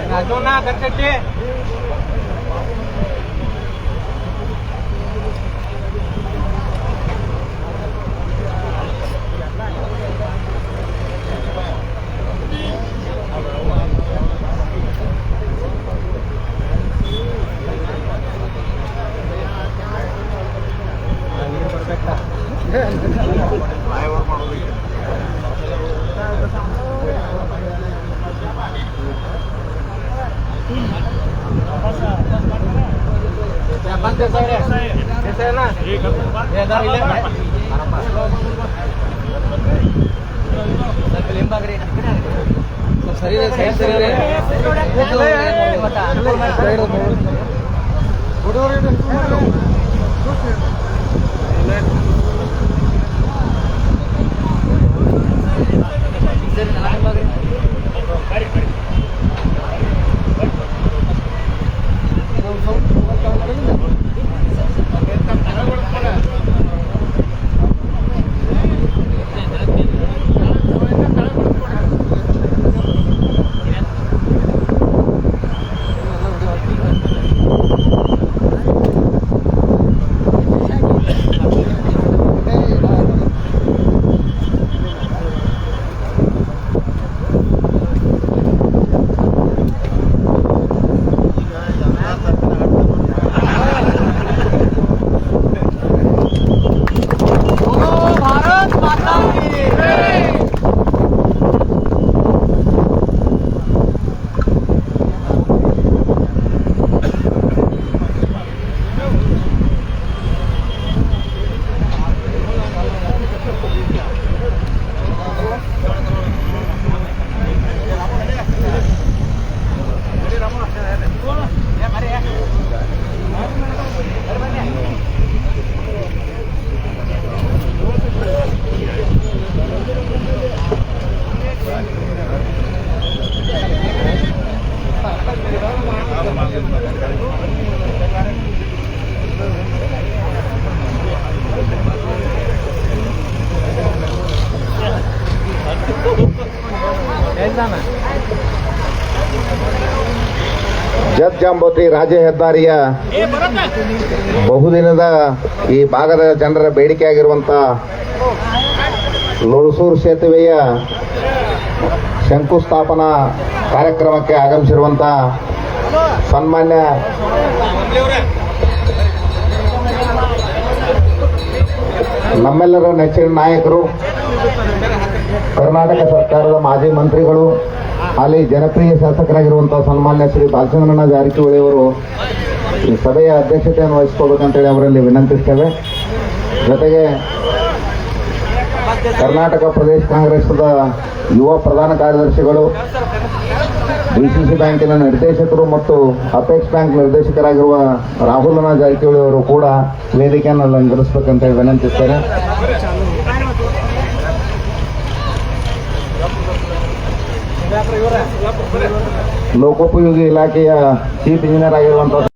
राजोना गट्टे ಜಗಜಾಂಬೋತ್ರಿ ರಾಜ್ಯ ಹೆದ್ದಾರಿಯ ಬಹುದಿನದ ಈ ಭಾಗದ ಜನರ ಬೇಡಿಕೆಯಾಗಿರುವಂಥ ಲೋಳಸೂರು ಸೇತುವೆಯ ಶಂಕುಸ್ಥಾಪನಾ ಕಾರ್ಯಕ್ರಮಕ್ಕೆ ಆಗಮಿಸಿರುವಂಥ ಸನ್ಮಾನ್ಯ ನಮ್ಮೆಲ್ಲರ ನೆಚ್ಚಿನ ನಾಯಕರು, ಕರ್ನಾಟಕ ಸರ್ಕಾರದ ಮಾಜಿ ಮಂತ್ರಿಗಳು, ಹಾಲಿ ಜನಪ್ರಿಯ ಶಾಸಕರಾಗಿರುವಂತಹ ಸನ್ಮಾನ್ಯ ಶ್ರೀ ಬಾಲಚಂದ್ರಣ್ಣ ಜಾರಕಿಹೊಳಿ ಅವರು ಈ ಸಭೆಯ ಅಧ್ಯಕ್ಷತೆಯನ್ನು ವಹಿಸಿಕೊಳ್ಬೇಕಂತೇಳಿ ಅವರಲ್ಲಿ ವಿನಂತಿಸ್ತೇವೆ. ಜೊತೆಗೆ ಕರ್ನಾಟಕ ಪ್ರದೇಶ ಕಾಂಗ್ರೆಸ್ದ ಯುವ ಪ್ರಧಾನ ಕಾರ್ಯದರ್ಶಿಗಳು, ಡಿಸಿಸಿ ಬ್ಯಾಂಕಿನ ನಿರ್ದೇಶಕರು ಮತ್ತು ಅಪೆಕ್ಸ್ ಬ್ಯಾಂಕ್ ನಿರ್ದೇಶಕರಾಗಿರುವ ರಾಹುಲ್ ಜಾರಕಿಹೊಳಿ ಅವರು ಕೂಡ ವೇದಿಕೆಯನ್ನು ಅಲಂಕರಿಸಬೇಕಂತೇಳಿ ವಿನಂತಿಸ್ತೇನೆ. ಲೋಕೋಪಯೋಗಿ ಇಲಾಖೆಯ ಚೀಫ್ ಇಂಜಿನಿಯರ್ ಆಗಿರುವಂತಹ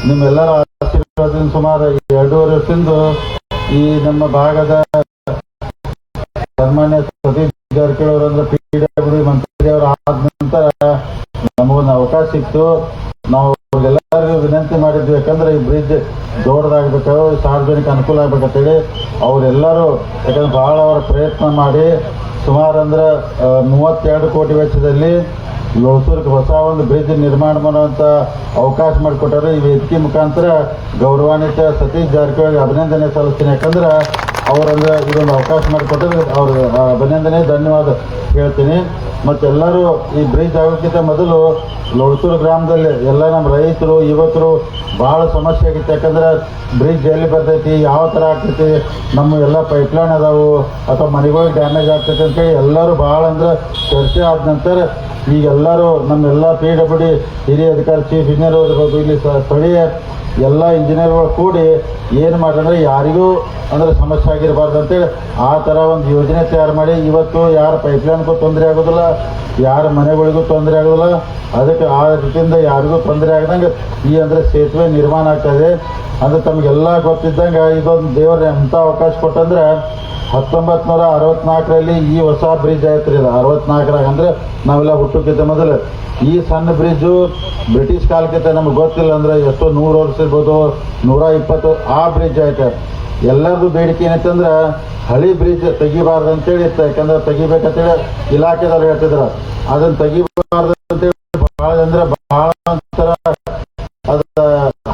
ನಿಮ್ಮೆಲ್ಲರ ಆಶೀರ್ವಾದದಿಂದ ಸುಮಾರು 2.5 ವರ್ಷದಿಂದ ಈ ನಮ್ಮ ಭಾಗದ ಸನ್ಮಾನ್ಯ ಸತೀಶ್ ಜಾರಕಿಹೊಳಿ ಅವರಂದ್ರೆ PWD ಮಂತ್ರಿ ಅವರು ಆದ ನಂತರ ನಮಗೊಂದು ಅವಕಾಶ ಸಿಕ್ತು. ನಾವು ಎಲ್ಲರಿಗೂ ವಿನಂತಿ ಮಾಡಿದ್ವಿ, ಯಾಕಂದ್ರೆ ಈ ಬ್ರಿಡ್ಜ್ ದೊಡ್ಡದಾಗಬೇಕು, ಸಾರ್ವಜನಿಕ ಅನುಕೂಲ ಆಗ್ಬೇಕಂತೇಳಿ ಅವರೆಲ್ಲರೂ ಯಾಕಂದ್ರೆ ಬಹಳ ಅವರ ಪ್ರಯತ್ನ ಮಾಡಿ ಸುಮಾರು ಅಂದ್ರೆ 32 ಕೋಟಿ ವೆಚ್ಚದಲ್ಲಿ ಲೋಳಸೂರಿಗೆ ಹೊಸ ಒಂದು ಬ್ರಿಡ್ಜ್ ನಿರ್ಮಾಣ ಮಾಡುವಂಥ ಅವಕಾಶ ಮಾಡಿಕೊಟ್ಟರು. ಈ ವೇದಿಕೆ ಮುಖಾಂತರ ಗೌರವಾನ್ವಿತ ಸತೀಶ್ ಜಾರಕಿಹೊಳಿ ಅಭಿನಂದನೆ ಸಲ್ಲಿಸ್ತೀನಿ. ಯಾಕಂದ್ರೆ ಅವರಂದ್ರೆ ಇದೊಂದು ಅವಕಾಶ ಮಾಡಿಕೊಟ್ಟರೆ ಅವ್ರ ಅಭಿನಂದನೆ ಧನ್ಯವಾದ ಹೇಳ್ತೀನಿ. ಮತ್ತೆಲ್ಲರೂ ಈ ಬ್ರಿಡ್ಜ್ ಆಗೋಕ್ಕಿಂತ ಮೊದಲು ಲೋಳ್ತೂರು ಗ್ರಾಮದಲ್ಲಿ ಎಲ್ಲ ನಮ್ಮ ರೈತರು ಯುವಕರು ಭಾಳ ಸಮಸ್ಯೆ ಆಗಿತ್ತು. ಯಾಕಂದ್ರೆ ಬ್ರಿಡ್ಜ್ ಎಲ್ಲಿ ಬರ್ತೈತಿ, ಯಾವ ಥರ ಆಗ್ತೈತಿ, ನಮ್ಮ ಎಲ್ಲ ಪೈಪ್ಲೈನ್ ಅದಾವು ಅಥವಾ ಮನೆಗಳಿಗೆ ಡ್ಯಾಮೇಜ್ ಆಗ್ತೈತಿ ಅಂತೇಳಿ ಎಲ್ಲರೂ ಭಾಳ ಅಂದ್ರೆ ಚರ್ಚೆ ಆದ ನಂತರ ಈಗೆಲ್ಲರೂ ನಮ್ಮೆಲ್ಲ PWD ಹಿರಿಯ ಅಧಿಕಾರಿ ಚೀಫ್ ಇಂಜಿನಿಯರ್ ಇರ್ಬೋದು, ಇಲ್ಲಿ ಸ್ಥಳೀಯ ಎಲ್ಲ ಇಂಜಿನಿಯರ್ಗಳು ಕೂಡಿ ಏನು ಮಾಡ್ರಂದ್ರೆ ಯಾರಿಗೂ ಅಂದರೆ ಸಮಸ್ಯೆ ಆಗಿರಬಾರ್ದು ಅಂತೇಳಿ ಆ ಥರ ಒಂದು ಯೋಜನೆ ತಯಾರು ಮಾಡಿ ಇವತ್ತು ಯಾರ ಪೈಪ್ಲೈನ್ಗೂ ತೊಂದರೆ ಆಗೋದಿಲ್ಲ, ಯಾರ ಮನೆಗಳಿಗೂ ತೊಂದರೆ ಆಗೋದಿಲ್ಲ. ಅದಕ್ಕೆ ಆ ರೀತಿಯಿಂದ ಯಾರಿಗೂ ತೊಂದರೆ ಆಗದಂಗೆ ಈ ಅಂದರೆ ಸೇತುವೆ ನಿರ್ಮಾಣ ಆಗ್ತಾಯಿದೆ. ಅಂದರೆ ತಮಗೆಲ್ಲ ಗೊತ್ತಿದ್ದಂಗೆ ಇದೊಂದು ದೇವರ ಎಂಥ ಅವಕಾಶ ಕೊಟ್ಟಂದ್ರೆ 1964ರಲ್ಲಿ ಈ ಹೊಸ ಬ್ರಿಡ್ಜ್ ಆಯ್ತು ರೀ. 64ರಾಗ ಅಂದರೆ ನಾವೆಲ್ಲ ಹುಟ್ಟೋಕ್ಕಿಂತ ಮೊದಲು ಈ ಸಣ್ಣ ಬ್ರಿಡ್ಜು ಬ್ರಿಟಿಷ್ ಕಾಲಕ್ಕಿಂತ ನಮ್ಗೆ ಗೊತ್ತಿಲ್ಲ ಅಂದರೆ ಎಷ್ಟೋ 100 ವರ್ಷ ಇರ್ಬೋದು, 120 ಆ ಬ್ರಿಡ್ಜ್ ಆಯ್ತು. ಎಲ್ಲರದು ಬೇಡಿಕೆ ಏನೈತಂದ್ರೆ ಹಳಿ ಬ್ರಿಡ್ಜ್ ತೆಗಿಬಾರ್ದು ಅಂತೇಳಿ ಇತ್ತು. ಯಾಕಂದ್ರೆ ತೆಗಿಬೇಕಂತೇಳಿ ಇಲಾಖೆದವ್ರು ಹೇಳ್ತಿದ್ರು, ಅದನ್ನು ತೆಗಿಬಾರ್ದು ಅಂತೇಳಿ ಭಾಳ ಅಂದ್ರೆ ಭಾಳ ಒಂಥರ ಅದು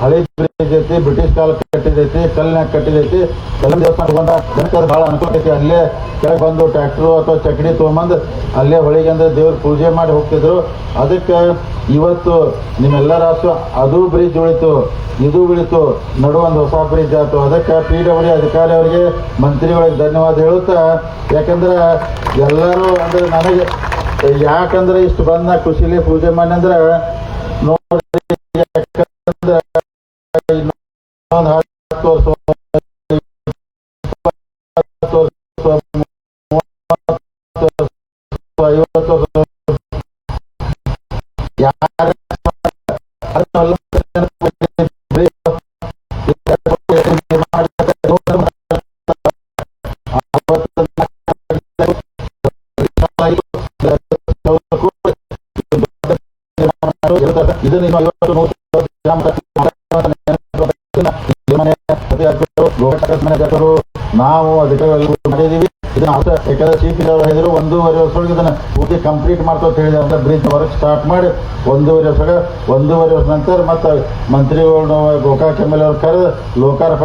ಹಳಿ ಬ್ರಿಡ್ಜ್ ಐತಿ, ಬ್ರಿಟಿಷ್ ಕಾಲ ಕಟ್ಟಿದೈತಿ, ಕಲ್ಲಿನಾಗ ಕಟ್ಟಿದೈತಿ. ಎಲ್ಲ ದೇವಸ್ಥಾನ ಬಂದ ಜನಕ್ಕೆ ಭಾಳ ಅನುಕೂಲ ಐತಿ. ಅಲ್ಲೇ ಕೆಳಗೆ ಬಂದು ಟ್ರ್ಯಾಕ್ಟ್ರು ಅಥವಾ ಚಕಡಿ ತೊಗೊಂಬಂದು ಅಲ್ಲೇ ಹೊಳಿಗೆ ಅಂದ್ರೆ ದೇವ್ರ ಪೂಜೆ ಮಾಡಿ ಹೋಗ್ತಿದ್ರು. ಅದಕ್ಕೆ ಇವತ್ತು ನಿಮ್ಮೆಲ್ಲರ ಆಸು ಅದು ಬ್ರಿಡ್ಜ್ ಉಳಿತು, ಇದು ಉಳಿತು, ನಡು ಒಂದು ಹೊಸ ಬ್ರಿಡ್ಜ್ ಆಯ್ತು. ಅದಕ್ಕೆ PWD ಅಧಿಕಾರಿ ಅವರಿಗೆ ಮಂತ್ರಿಗಳಿಗೆ ಧನ್ಯವಾದ ಹೇಳುತ್ತಾ, ಯಾಕಂದ್ರೆ ಎಲ್ಲರೂ ಅಂದ್ರೆ ನನಗೆ ಯಾಕಂದ್ರೆ ಇಷ್ಟು ಬಂದ ಖುಷಿಲಿ ಪೂಜೆ ಮಾಡಿ ಅಂದ್ರೆ ನೋಡಿ, ಯಾಕಂದ್ರೆ ಇನ್ನೊಂದು 10 ವರ್ಷ 50 ವರ್ಷ ಯಾರು ಇದನ್ನು 50 ನಾವು ಅದಕ್ಕೆ ಮಾಡಿದೀವಿ. ಇದನ್ನ ಯಾಕಂದ್ರೆ ಚೀಫ್ ಹೇಳಿದ್ರು 1.5 ವರ್ಷದೊಳಗೆ ಇದನ್ನ ಪೂರ್ತಿ ಕಂಪ್ಲೀಟ್ ಮಾಡ್ತಾ ಅಂತ ಹೇಳಿದ್ರೆ ಅಂದ್ರೆ ಬ್ರಿಡ್ಜ್ ವರ್ಕ್ ಸ್ಟಾರ್ಟ್ ಮಾಡಿ 1.5 ವರ್ಷ ನಂತರ ಮತ್ತೆ ಮಂತ್ರಿಗಳು ಗೋಕಾಕ್ MLA ಅವ್ರು ಕರೆದು ಲೋಕಾರ್ಪಣೆ